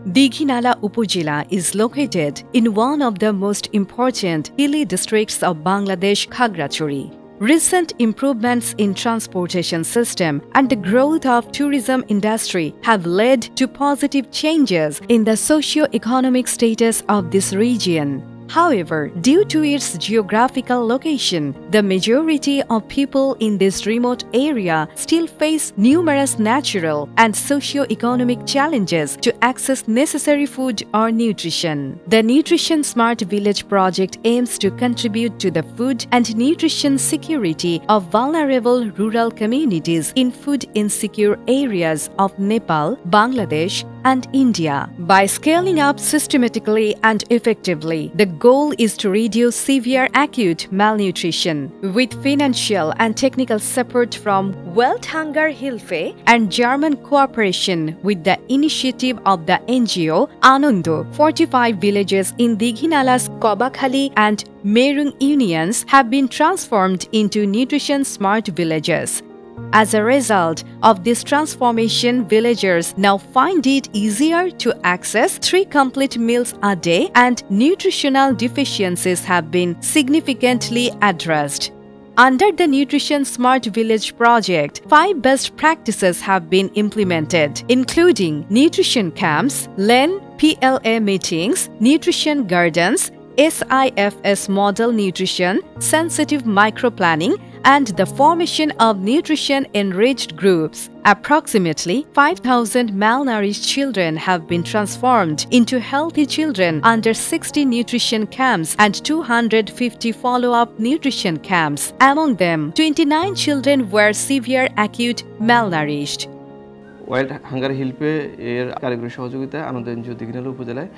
Dighinala Upazila is located in one of the most important hilly districts of Bangladesh, Khagrachari. Recent improvements in transportation system and the growth of tourism industry have led to positive changes in the socio-economic status of this region. However, due to its geographical location, the majority of people in this remote area still face numerous natural and socio-economic challenges to access necessary food or nutrition. The Nutrition Smart Village project aims to contribute to the food and nutrition security of vulnerable rural communities in food-insecure areas of Nepal, Bangladesh, and India. By scaling up systematically and effectively, the goal is to reduce severe acute malnutrition. With financial and technical support from Welthungerhilfe and German cooperation with the initiative of the NGO Anando, 45 villages in Dighinala's Kobakhali and Merung unions have been transformed into nutrition smart villages. As a result of this transformation, villagers now find it easier to access 3 complete meals a day, and nutritional deficiencies have been significantly addressed. Under the Nutrition Smart Village project, 5 best practices have been implemented, including nutrition camps, LEN PLA meetings, nutrition gardens, SIFS model nutrition, sensitive microplanning, and the formation of nutrition-enriched groups. Approximately 5,000 malnourished children have been transformed into healthy children under 60 nutrition camps and 250 follow-up nutrition camps. Among them, 29 children were severe acute malnourished. ওয়েলথহাঙ্গারহিলফে এর কারিগরি সহযোগিতায় আনন্দ NGO Dighinala উপজেলায়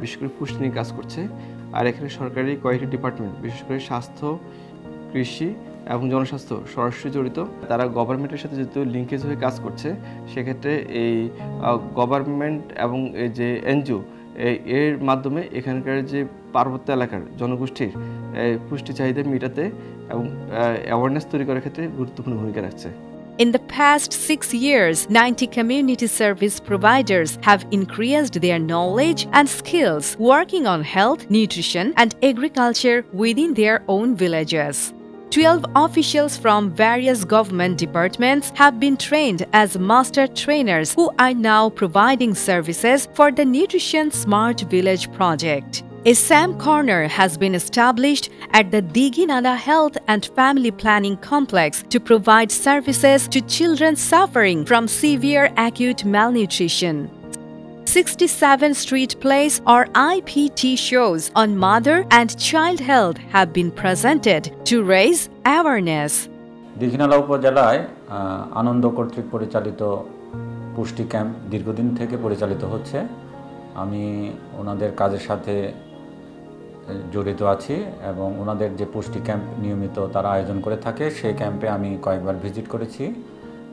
বিশেষ করে পুষ্টি নিয়ে কাজ করছে। আর এখানে সরকারি কয়েকটি ডিপার্টমেন্ট, বিশেষ করে স্বাস্থ্য, কৃষি এবং জনস্বাস্থ্য সরাসরি জড়িত। তারা গভর্নমেন্টের সাথে যেহেতু লিঙ্কেজ হয়ে কাজ করছে, সেক্ষেত্রে এই গভর্নমেন্ট এবং এই যে এনজিও এর মাধ্যমে এখানকার যে পার্বত্য এলাকার জনগোষ্ঠীর পুষ্টি চাহিদা মেটাতে এবং অ্যাওয়ারনেস তৈরি করার ক্ষেত্রে গুরুত্বপূর্ণ ভূমিকা রাখছে। In the past 6 years, 90 community service providers have increased their knowledge and skills working on health, nutrition, and agriculture within their own villages. 12 officials from various government departments have been trained as master trainers who are now providing services for the Nutrition Smart Village project. A SAM corner has been established at the Dighinala Health and Family Planning Complex to provide services to children suffering from severe acute malnutrition. 67 street plays or IPT shows on mother and child health have been presented to raise awareness. Dighinala উপজেলায় আনন্দ কর্তৃক পরিচালিত পুষ্টি camp দীর্ঘদিন থেকে পরিচালিত হচ্ছে। আমি ওনাদের কাজের সাথে জড়িত আছি এবং ওনাদের যে পুষ্টি ক্যাম্প নিয়মিত তারা আয়োজন করে থাকে, সেই ক্যাম্পে আমি কয়েকবার ভিজিট করেছি।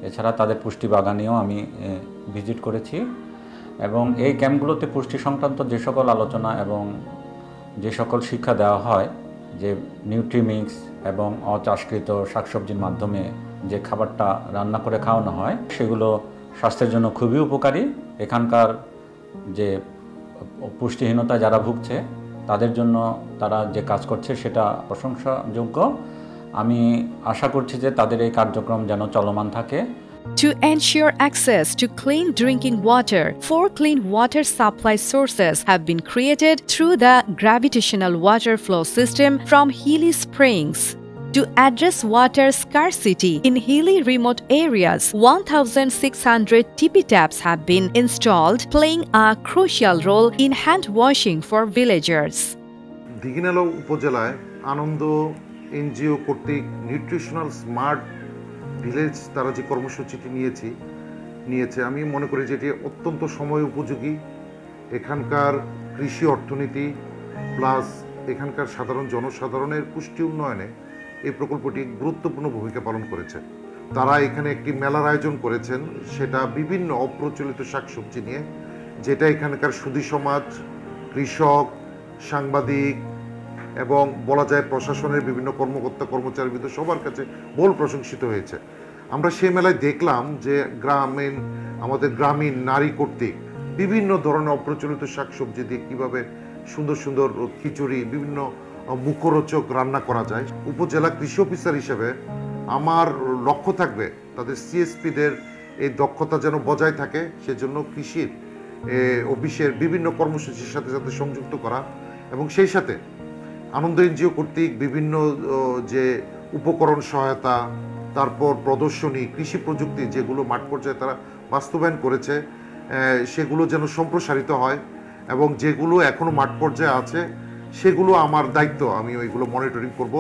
এছাড়া তাদের পুষ্টি বাগানেও আমি ভিজিট করেছি এবং এই ক্যাম্পগুলোতে পুষ্টি সংক্রান্ত যে সকল আলোচনা এবং যে সকল শিক্ষা দেওয়া হয়, যে নিউট্রিমিক্স এবং অচাষকৃত শাকসবজির মাধ্যমে যে খাবারটা রান্না করে খাওয়ানো হয়, সেগুলো স্বাস্থ্যের জন্য খুবই উপকারী। এখানকার যে পুষ্টিহীনতা যারা ভুগছে তাদের জন্য তারা যে কাজ করছে সেটা প্রশংসাযোগ্য। আমি আশা করছি যে তাদের এই কার্যক্রম যেন চলমান থাকে। To ensure access to clean drinking water, 4 clean water supply sources have been created through the gravitational water flow system from hilly springs. To address water scarcity in hilly remote areas, 1,600 tipi taps have been installed, playing a crucial role in hand washing for villagers. Dighinala উপজেলায় আনন্দ NGO কর্তৃক nutritional smart village তারা যে কর্মসূচিটি নিয়েছে আমি মনে করি যে এটি অত্যন্ত সময় উপযোগী। এখানকার কৃষি অর্থনীতি প্লাস এখানকার সাধারণ জনসাধারণের পুষ্টি উন্নয়নে এই প্রকল্পটি গুরুত্বপূর্ণ ভূমিকা পালন করেছে। তারা এখানে একটি মেলার আয়োজন করেছেন, সেটা বিভিন্ন অপ্রচলিত শাকসবজি নিয়ে, যেটা এখানকার সুধী সমাজ, কৃষক, সাংবাদিক এবং বলা যায় প্রশাসনের বিভিন্ন কর্মকর্তা কর্মচারীবৃন্দ সবার কাছে বহুল প্রশংসিত হয়েছে। আমরা সেই মেলায় দেখলাম যে আমাদের গ্রামীণ নারী কর্তৃক বিভিন্ন ধরনের অপ্রচলিত শাকসবজি দিয়ে কীভাবে সুন্দর সুন্দর খিচুড়ি, বিভিন্ন মুখরোচক রান্না করা যায়। উপজেলা কৃষি অফিসার হিসেবে আমার লক্ষ্য থাকবে তাদের সিএসপিদের এই দক্ষতা যেন বজায় থাকে, সেজন্য কৃষির অফিসের বিভিন্ন কর্মসূচির সাথে সাথে সংযুক্ত করা, এবং সেই সাথে আনন্দ এনজিও কর্তৃক বিভিন্ন যে উপকরণ সহায়তা, তারপর প্রদর্শনী, কৃষি প্রযুক্তি যেগুলো মাঠ পর্যায়ে তারা বাস্তবায়ন করেছে সেগুলো যেন সম্প্রসারিত হয়, এবং যেগুলো এখনও মাঠ পর্যায়ে আছে সেগুলো আমার দায়িত্ব, আমি ওইগুলো মনিটরিং করব।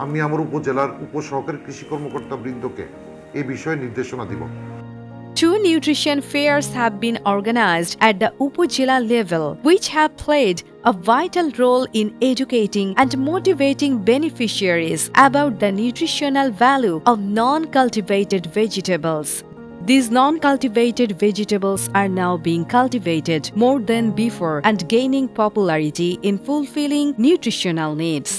আমি আমার উপজেলার উপসহকারী কৃষি কর্মকর্তা বৃন্দকে এই বিষয়ে নির্দেশনা দিব। 2 nutrition fairs have been organized at the Upajila level, which have played a vital role in educating and motivating beneficiaries about the nutritional value of non-cultivated vegetables. These non-cultivated vegetables are now being cultivated more than before and gaining popularity in fulfilling nutritional needs.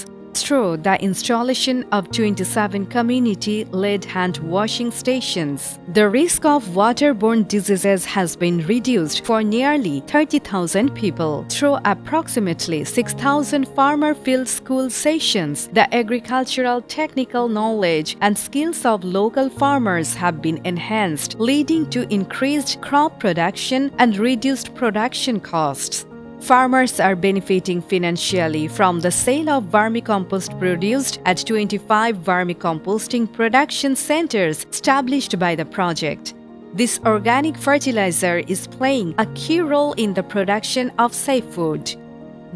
Through the installation of 27 community-led hand-washing stations, the risk of waterborne diseases has been reduced for nearly 30,000 people. Through approximately 6,000 farmer field school sessions, the agricultural technical knowledge and skills of local farmers have been enhanced, leading to increased crop production and reduced production costs. Farmers are benefiting financially from the sale of vermicompost produced at 25 vermicomposting production centers established by the project. This organic fertilizer is playing a key role in the production of safe food.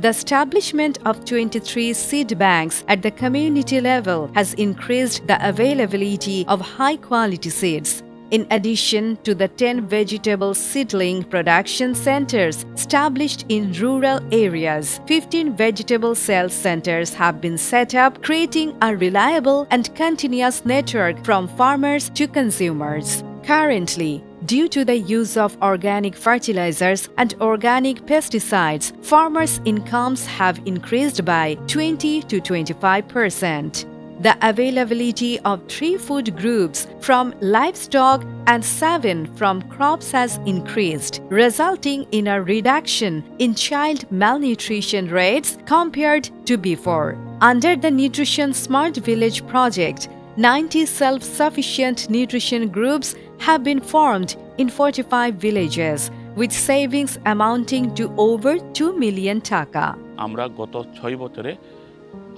The establishment of 23 seed banks at the community level has increased the availability of high-quality seeds. In addition to the 10 vegetable seedling production centers established in rural areas, 15 vegetable sales centers have been set up, creating a reliable and continuous network from farmers to consumers. Currently, due to the use of organic fertilizers and organic pesticides, farmers' incomes have increased by 20 to 25%. The availability of 3 food groups from livestock and 7 from crops has increased, resulting in a reduction in child malnutrition rates compared to before. Under the Nutrition Smart Village project, 90 self-sufficient nutrition groups have been formed in 45 villages, with savings amounting to over 2 million taka. আমরা গত 6 বছরে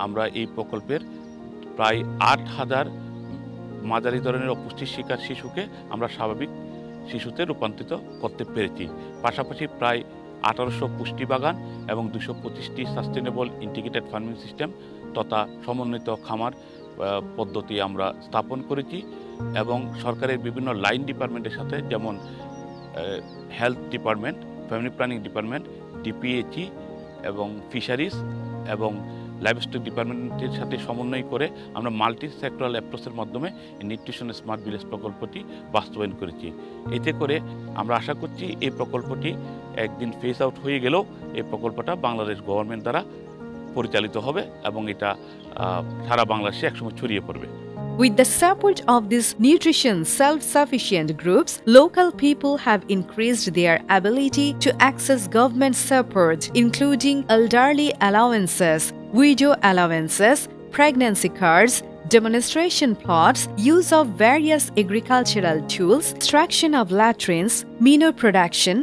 আমরা এই প্রকল্পের প্রায় 8,000 মাঝারি ধরনের অপুষ্টির শিকার শিশুকে আমরা স্বাভাবিক শিশুতে রূপান্তরিত করতে পেরেছি। পাশাপাশি প্রায় 1800 পুষ্টি বাগান এবং 225টি সাস্টেনেবল ইন্টিগ্রেটেড ফার্মিং সিস্টেম তথা সমন্বিত খামার পদ্ধতি আমরা স্থাপন করেছি, এবং সরকারের বিভিন্ন লাইন ডিপার্টমেন্টের সাথে যেমন health department, family planning department, DPHE এবং ফিশারিজ এবং লাইভস্টক ডিপার্টমেন্টের সাথে সমন্বয় করে আমরা মাল্টি সেক্টরাল অ্যাপ্রোচের মাধ্যমে নিউট্রিশন স্মার্ট ভিলেজ প্রকল্পটি বাস্তবায়ন করেছি। এতে করে আমরা আশা করছি এই প্রকল্পটি একদিন ফেজ আউট হয়ে গেলেও এই প্রকল্পটা বাংলাদেশ গভর্নমেন্ট দ্বারা পরিচালিত হবে এবং এটা সারা বাংলাদেশে একসময় ছড়িয়ে পড়বে। With the support of these nutrition self-sufficient groups, local people have increased their ability to access government support, including elderly allowances, widow allowances, pregnancy cards, demonstration plots, use of various agricultural tools, extraction of latrines, manure production,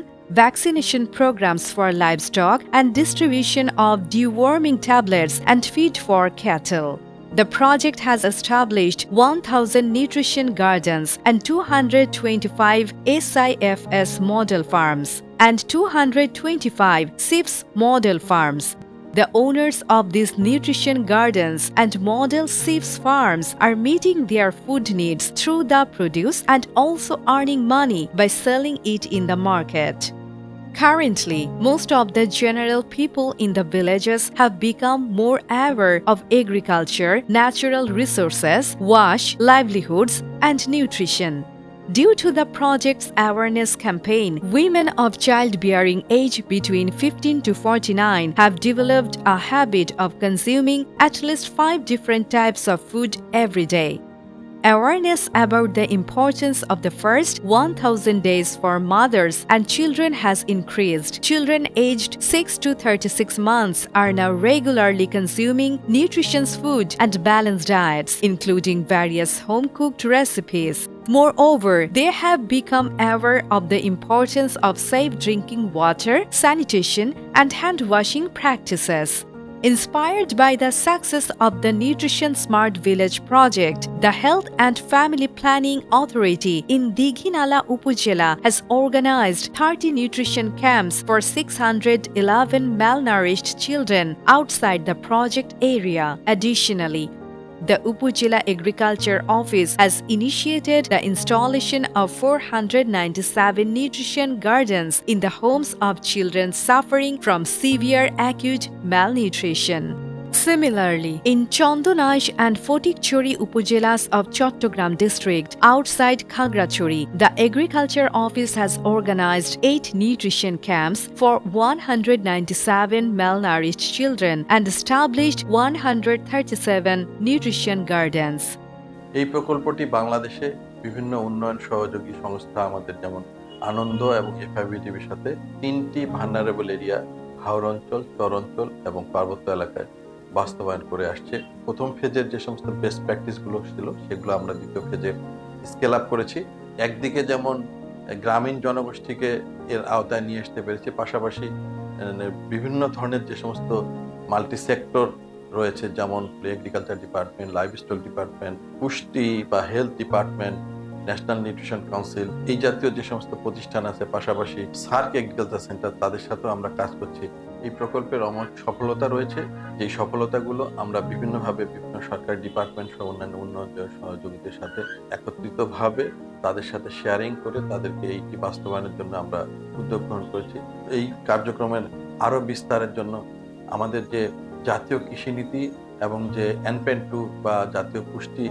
vaccination programs for livestock, and distribution of deworming tablets and feed for cattle. The project has established 1,000 nutrition gardens and 225 SIFS model farms and 225 SIFS model farms. The owners of these nutrition gardens and model SIFS farms are meeting their food needs through the produce and also earning money by selling it in the market. Currently, most of the general people in the villages have become more aware of agriculture, natural resources, wash, livelihoods, and nutrition. Due to the project's awareness campaign, women of childbearing age between 15 to 49 have developed a habit of consuming at least 5 different types of food every day. Awareness about the importance of the first 1,000 days for mothers and children has increased. Children aged 6 to 36 months are now regularly consuming nutritious food and balanced diets, including various home-cooked recipes. Moreover, they have become aware of the importance of safe drinking water, sanitation, and hand-washing practices. Inspired by the success of the Nutrition Smart Village project, the Health and Family Planning Authority in Dighinala Upazila has organized 30 nutrition camps for 611 malnourished children outside the project area. Additionally, the Upazila Agriculture Office has initiated the installation of 497 nutrition gardens in the homes of children suffering from severe acute malnutrition. Similarly, in Chandonaj and Fotikchori Upazilas of Chattogram district outside Khagrachori, the Agriculture Office has organized 8 nutrition camps for 197 malnourished children and established 137 nutrition gardens. এই প্রকল্পটি বাংলাদেশে বিভিন্ন উন্নয়ন সহযোগী সংস্থা আমাদের যেমন আনন্দ এবং এফআইবিটিভির সাথে 3টি ভালনারেবল এরিয়া হাওর অঞ্চল, চর অঞ্চল এবং পার্বত্য এলাকায় বাস্তবায়ন করে আসছে। প্রথম ফেজের যে সমস্ত বেস্ট প্র্যাকটিসগুলো ছিল সেগুলো আমরা দ্বিতীয় ফেজে স্কেল আপ করেছি। একদিকে যেমন গ্রামীণ জনগোষ্ঠীকে এর আওতায় নিয়ে আসতে পেরেছি, পাশাপাশি বিভিন্ন ধরনের যে সমস্ত মাল্টি সেক্টর রয়েছে যেমন এগ্রিকালচার ডিপার্টমেন্ট, লাইভস্টক ডিপার্টমেন্ট, পুষ্টি বা health department, national nutrition council, এই জাতীয় যে সমস্ত প্রতিষ্ঠান আছে, পাশাপাশি সার্ক এগ্রিকালচার সেন্টার, তাদের সাথেও আমরা কাজ করছি। এই প্রকল্পের অনেক সফলতা রয়েছে, যেই সফলতাগুলো আমরা বিভিন্নভাবে বিভিন্ন সরকারি ডিপার্টমেন্ট সহ অন্যান্য উন্নয়ন সহযোগীদের সাথে একত্রিতভাবে তাদের সাথে শেয়ারিং করে তাদেরকে এইটি বাস্তবায়নের জন্য আমরা উদ্যোগ গ্রহণ করেছি। এই কার্যক্রমের আরও বিস্তারের জন্য আমাদের যে জাতীয় কৃষি নীতি এবং যে NPN2 বা জাতীয় পুষ্টি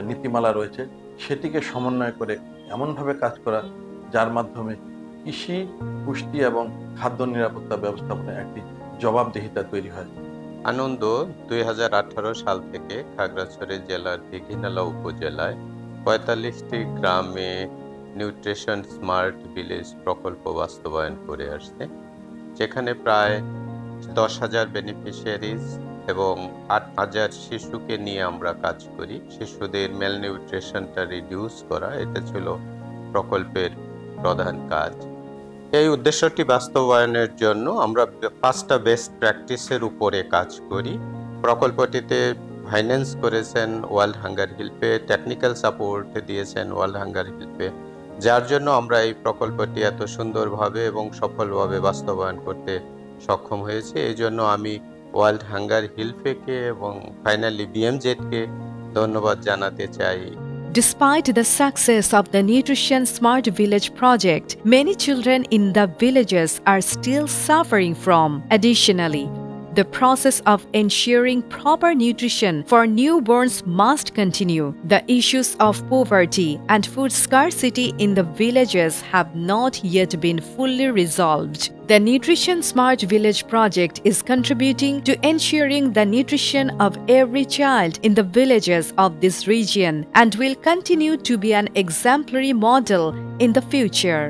নীতিমালা রয়েছে সেটিকে সমন্বয় করে এমনভাবে কাজ করা যার মাধ্যমে কৃষি, পুষ্টি এবং খাদ্য নিরাপত্তা ব্যবস্থাপনায় একটি জবাবদিহিতা তৈরি হয়। আনন্দ 2018 সাল থেকে খাগড়াছড়ি জেলার দিঘিনালা উপজেলায় 45টি গ্রামে নিউট্রিশন স্মার্ট ভিলেজ প্রকল্প বাস্তবায়ন করে আসছে, যেখানে প্রায় 10,000 বেনিফিশিয়ারিজ এবং 8,000 শিশুকে নিয়ে আমরা কাজ করি। শিশুদের ম্যালনিউট্রিশনটা রিডিউস করা, এটা ছিল প্রকল্পের প্রধান কাজ। এই উদ্দেশ্যটি বাস্তবায়নের জন্য আমরা 5টা বেস্ট প্র্যাকটিসের উপরে কাজ করি। প্রকল্পটিতে ফাইন্যান্স করেছেন ওয়ার্ল্ড হাঙ্গার হেল্পে, টেকনিক্যাল সাপোর্ট দিয়েছেন ওয়ার্ল্ড হাঙ্গার হেল্পে, যার জন্য আমরা এই প্রকল্পটি এত সুন্দরভাবে এবং সফলভাবে বাস্তবায়ন করতে সক্ষম হয়েছে। এই জন্য আমি ওয়ার্ল্ড হাঙ্গার হেল্পকে এবং ফাইনালি BMZ-কে ধন্যবাদ জানাতে চাই। Despite the success of the Nutrition Smart Village project, many children in the villages are still suffering from. Additionally, the process of ensuring proper nutrition for newborns must continue. The issues of poverty and food scarcity in the villages have not yet been fully resolved. The Nutrition Smart Village project is contributing to ensuring the nutrition of every child in the villages of this region and will continue to be an exemplary model in the future.